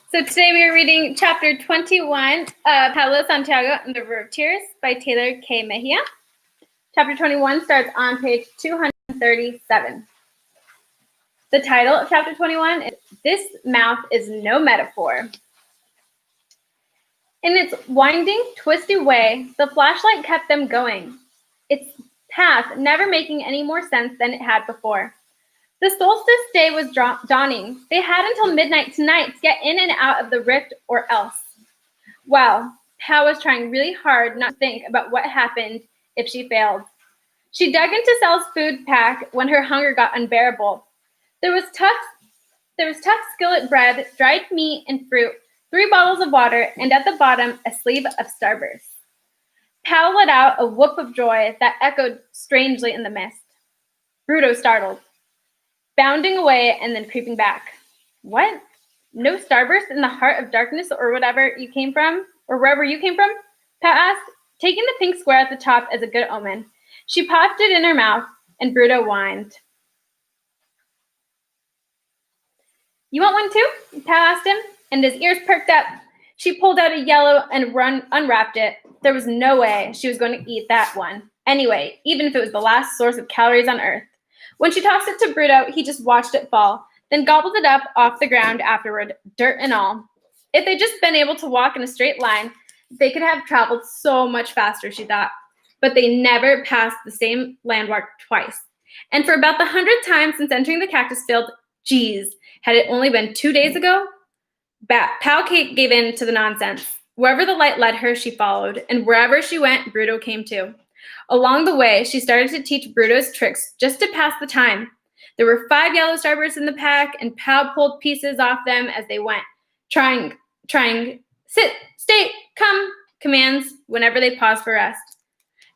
So today we are reading chapter 21 of Pao Santiago and the River of Tears by Taylor K. Mejia. Chapter 21 starts on page 237. The title of chapter 21 is This Mouth is No Metaphor. In its winding, twisty way, the flashlight kept them going, its path never making any more sense than it had before. The solstice day was dawning. They had until midnight tonight to get in and out of the rift or else. Well, Pao was trying really hard not to think about what happened if she failed. She dug into Sal's food pack when her hunger got unbearable. There was tough skillet bread, dried meat and fruit, 3 bottles of water, and at the bottom, a sleeve of Starburst. Pao let out a whoop of joy that echoed strangely in the mist. Bruto startled, bounding away and then creeping back. What? No Starburst in the heart of darkness or wherever you came from? Pao asked, taking the pink square at the top as a good omen. She popped it in her mouth, and Bruto whined. You want one too? Pao asked him, and his ears perked up. She pulled out a yellow and unwrapped it. There was no way she was going to eat that one. Anyway, even if it was the last source of calories on Earth. When she tossed it to Bruto, he just watched it fall, then gobbled it up off the ground afterward, dirt and all. If they'd just been able to walk in a straight line, they could have traveled so much faster, she thought. But they never passed the same landmark twice. And for about the 100th time since entering the cactus field, geez, had it only been 2 days ago? Pao gave in to the nonsense. Wherever the light led her, she followed, and wherever she went, Bruto came too. Along the way, she started to teach Bruto's tricks just to pass the time. There were 5 yellow Starbursts in the pack, and Pao pulled pieces off them as they went, trying, sit, stay, come, commands whenever they paused for rest.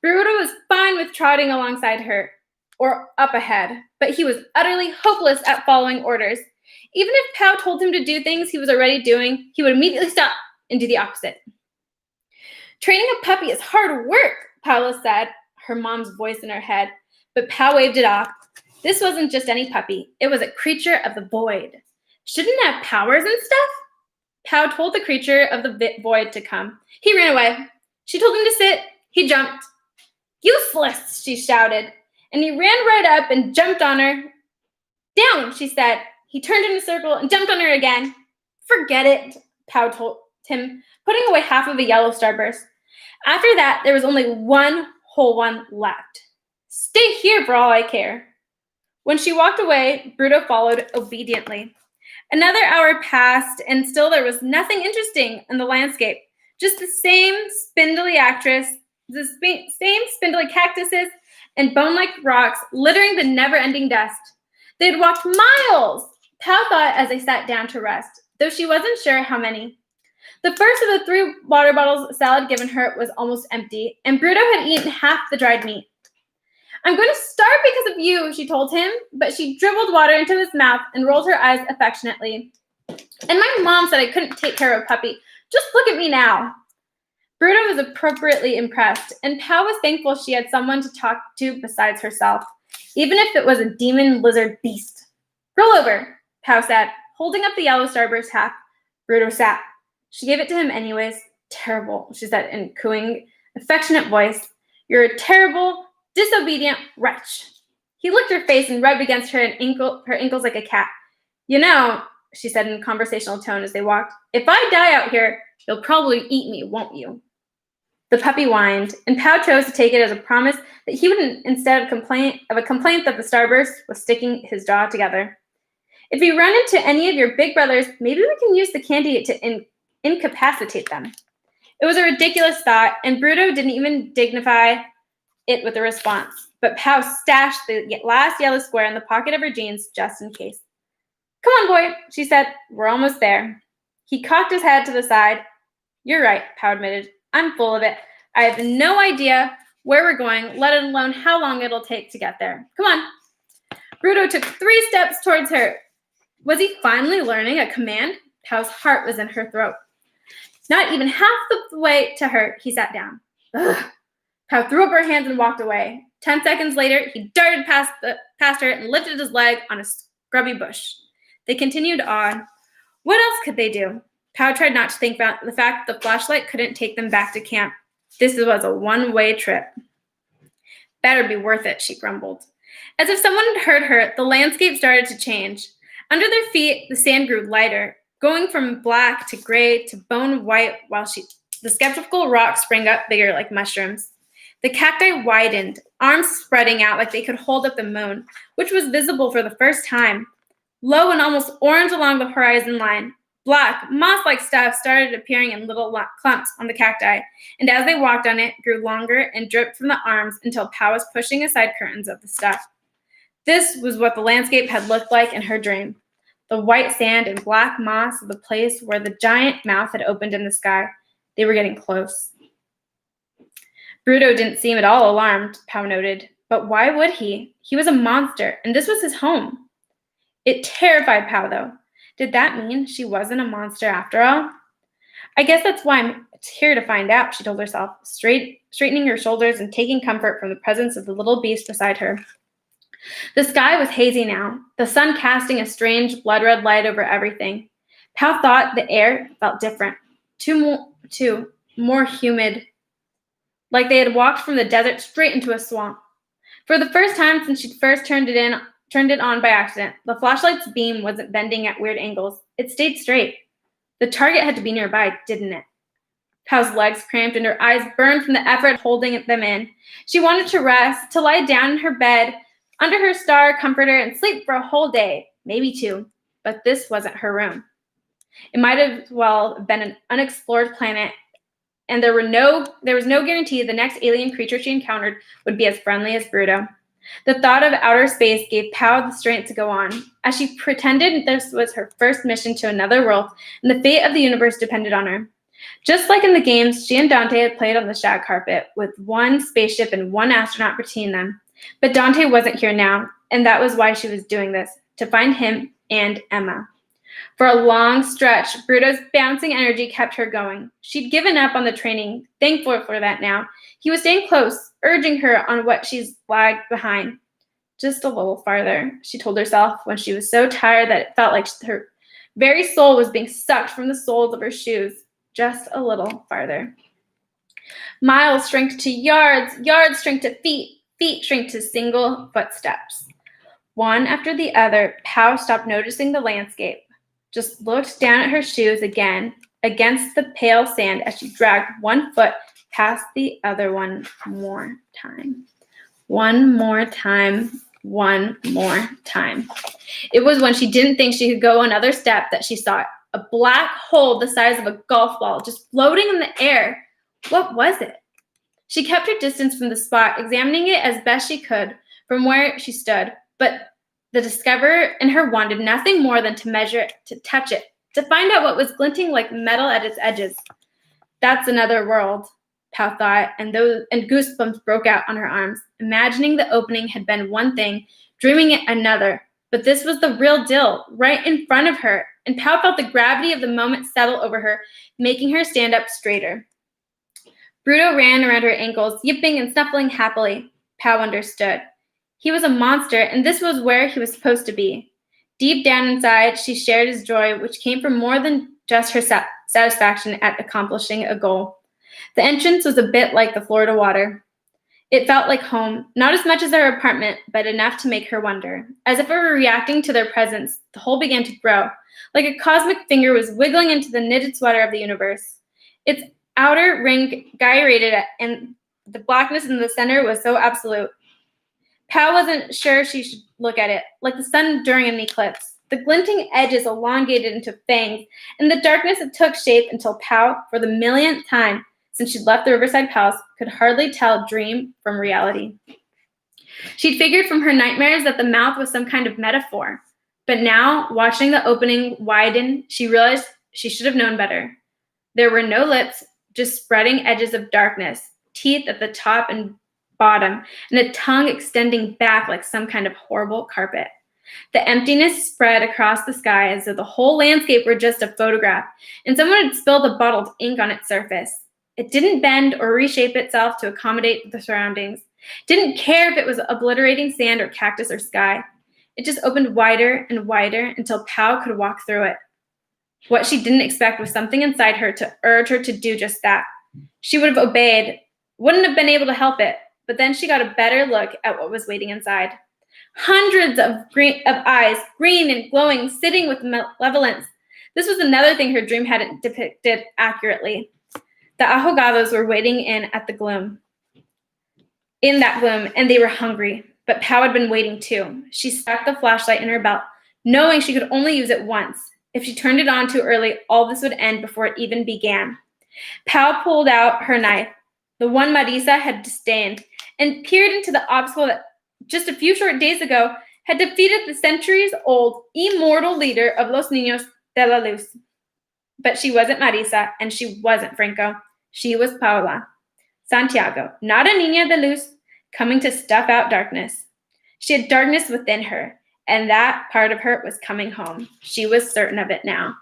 Bruto was fine with trotting alongside her, or up ahead, but he was utterly hopeless at following orders. Even if Pao told him to do things he was already doing, he would immediately stop and do the opposite. Training a puppy is hard work, Paula said, her mom's voice in her head, but Pao waved it off. This wasn't just any puppy. It was a creature of the void. Shouldn't it have powers and stuff? Pao told the creature of the void to come. He ran away. She told him to sit. He jumped. Useless, she shouted, and he ran right up and jumped on her. Down, she said. He turned in a circle and jumped on her again. Forget it, Pao told him, putting away half of a yellow Starburst. After that, there was only one whole one left. Stay here for all I care. When she walked away, Bruto followed obediently. Another hour passed, and still there was nothing interesting in the landscape. Just the same spindly cactuses and bone-like rocks littering the never-ending dust. They had walked miles, Pao thought as they sat down to rest, though she wasn't sure how many. The first of the 3 water bottles Sal had given her was almost empty, and Bruto had eaten half the dried meat. I'm going to starve because of you, she told him, but she dribbled water into his mouth and rolled her eyes affectionately. And my mom said I couldn't take care of a puppy. Just look at me now. Bruto was appropriately impressed, and Pao was thankful she had someone to talk to besides herself, even if it was a demon lizard beast. Roll over, Pao said, holding up the yellow Starburst half. Bruto sat. She gave it to him anyways. Terrible, she said in cooing, affectionate voice. You're a terrible, disobedient wretch. He licked her face and rubbed against her ankles like a cat. You know, she said in a conversational tone as they walked, if I die out here, you'll probably eat me, won't you? The puppy whined, and Pao chose to take it as a promise that he wouldn't, instead of a complaint that the Starburst was sticking his jaw together. If we run into any of your big brothers, maybe we can use the candy to incapacitate them. It was a ridiculous thought, and Bruto didn't even dignify it with a response. But Pao stashed the last yellow square in the pocket of her jeans just in case. Come on, boy, she said. We're almost there. He cocked his head to the side. You're right, Pao admitted. I'm full of it. I have no idea where we're going, let alone how long it'll take to get there. Come on. Bruto took 3 steps towards her. Was he finally learning a command? Pao's heart was in her throat. Not even half the way to her, he sat down. Ugh. Pao threw up her hands and walked away. 10 seconds later, he darted past her and lifted his leg on a scrubby bush. They continued on. What else could they do? Pao tried not to think about the fact that the flashlight couldn't take them back to camp. This was a one-way trip. Better be worth it, she grumbled. As if someone had heard her, the landscape started to change. Under their feet, the sand grew lighter, going from black to gray to bone white, while the skeptical rocks sprang up bigger like mushrooms. The cacti widened, arms spreading out like they could hold up the moon, which was visible for the first time. Low and almost orange along the horizon line, black, moss-like stuff started appearing in little clumps on the cacti, and as they walked on it, grew longer and dripped from the arms until Pao was pushing aside curtains of the stuff. This was what the landscape had looked like in her dream. The white sand and black moss of the place where the giant mouth had opened in the sky. They were getting close. Bruto didn't seem at all alarmed, Pao noted. But why would he? He was a monster, and this was his home. It terrified Pao, though. Did that mean she wasn't a monster after all? I guess that's why I'm here to find out, she told herself, straightening her shoulders and taking comfort from the presence of the little beast beside her. The sky was hazy now, the sun casting a strange blood-red light over everything. Pao thought the air felt different, more humid, like they had walked from the desert straight into a swamp. For the first time since she'd first turned it on by accident, the flashlight's beam wasn't bending at weird angles. It stayed straight. The target had to be nearby, didn't it? Pao's legs cramped and her eyes burned from the effort holding them in. She wanted to rest, to lie down in her bed, under her star comforter, and sleep for a whole day, maybe two. But this wasn't her room. It might as well have been an unexplored planet, and there was no guarantee the next alien creature she encountered would be as friendly as Bruto. The thought of outer space gave Pao the strength to go on, as she pretended this was her first mission to another world, and the fate of the universe depended on her. Just like in the games, she and Dante had played on the shag carpet, with one spaceship and one astronaut between them. But Dante wasn't here now, and that was why she was doing this, to find him and Emma. For a long stretch, Bruto's bouncing energy kept her going. She'd given up on the training, thankful for that now. He was staying close, urging her on what she's lagged behind. Just a little farther, she told herself when she was so tired that it felt like her very soul was being sucked from the soles of her shoes. Just a little farther. Miles shrank to yards, yards shrank to feet, feet shrank to single footsteps. One after the other, Pao stopped noticing the landscape, just looked down at her shoes again against the pale sand as she dragged one foot past the other one more time. One more time, one more time. It was when she didn't think she could go another step that she saw it. A black hole the size of a golf ball just floating in the air. What was it? She kept her distance from the spot, examining it as best she could from where she stood, but the discoverer in her wanted nothing more than to measure it, to touch it, to find out what was glinting like metal at its edges. That's another world, Pao thought, and goosebumps broke out on her arms. Imagining the opening had been one thing, dreaming it another. But this was the real deal, right in front of her, and Pao felt the gravity of the moment settle over her, making her stand up straighter. Bruto ran around her ankles, yipping and snuffling happily. Pao understood. He was a monster, and this was where he was supposed to be. Deep down inside, she shared his joy, which came from more than just her satisfaction at accomplishing a goal. The entrance was a bit like the Florida water. It felt like home, not as much as their apartment, but enough to make her wonder. As if it were reacting to their presence, the hole began to grow, like a cosmic finger was wiggling into the knitted sweater of the universe. Its outer ring gyrated, and the blackness in the center was so absolute. Pao wasn't sure she should look at it, like the sun during an eclipse. The glinting edges elongated into fangs, and the darkness it took shape until Pao, for the millionth time since she'd left the Riverside Palace, could hardly tell dream from reality. She'd figured from her nightmares that the mouth was some kind of metaphor, but now, watching the opening widen, she realized she should have known better. There were no lips, just spreading edges of darkness, teeth at the top and bottom, and a tongue extending back like some kind of horrible carpet. The emptiness spread across the sky as though the whole landscape were just a photograph, and someone had spilled a bottled ink on its surface. It didn't bend or reshape itself to accommodate the surroundings. Didn't care if it was obliterating sand or cactus or sky. It just opened wider and wider until Pao could walk through it. What she didn't expect was something inside her to urge her to do just that. She would have obeyed, wouldn't have been able to help it, but then she got a better look at what was waiting inside. Hundreds of eyes, green and glowing, sitting with malevolence. This was another thing her dream hadn't depicted accurately. The ahogados were waiting in that gloom, and they were hungry. But Pao had been waiting too. She stuck the flashlight in her belt, knowing she could only use it once. If she turned it on too early, all this would end before it even began. Pao pulled out her knife, the one Marisa had disdained, and peered into the obstacle that just a few short days ago had defeated the centuries-old immortal leader of Los Niños de la Luz. But she wasn't Marisa, and she wasn't Franco. She was Paula Santiago, not a Niña de Luz, coming to stuff out darkness. She had darkness within her, and that part of her was coming home. She was certain of it now.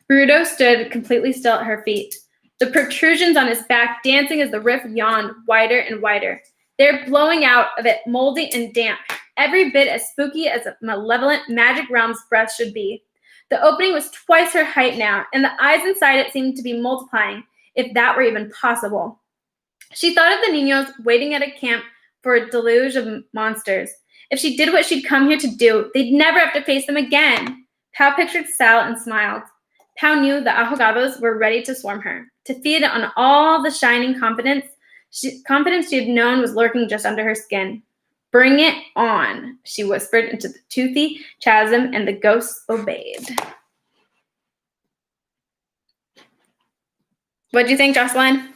Bruto stood completely still at her feet, the protrusions on his back dancing as the rift yawned wider and wider. They're blowing out of it, moldy and damp, every bit as spooky as a malevolent magic realm's breath should be. The opening was twice her height now, and the eyes inside it seemed to be multiplying, if that were even possible. She thought of the Niños waiting at a camp for a deluge of monsters. If she did what she'd come here to do, they'd never have to face them again. Pao pictured Sal and smiled. Pao knew the ahogados were ready to swarm her, to feed on all the shining confidence she had known was lurking just under her skin. Bring it on, she whispered into the toothy chasm, and the ghosts obeyed. What do you think, Jocelyn?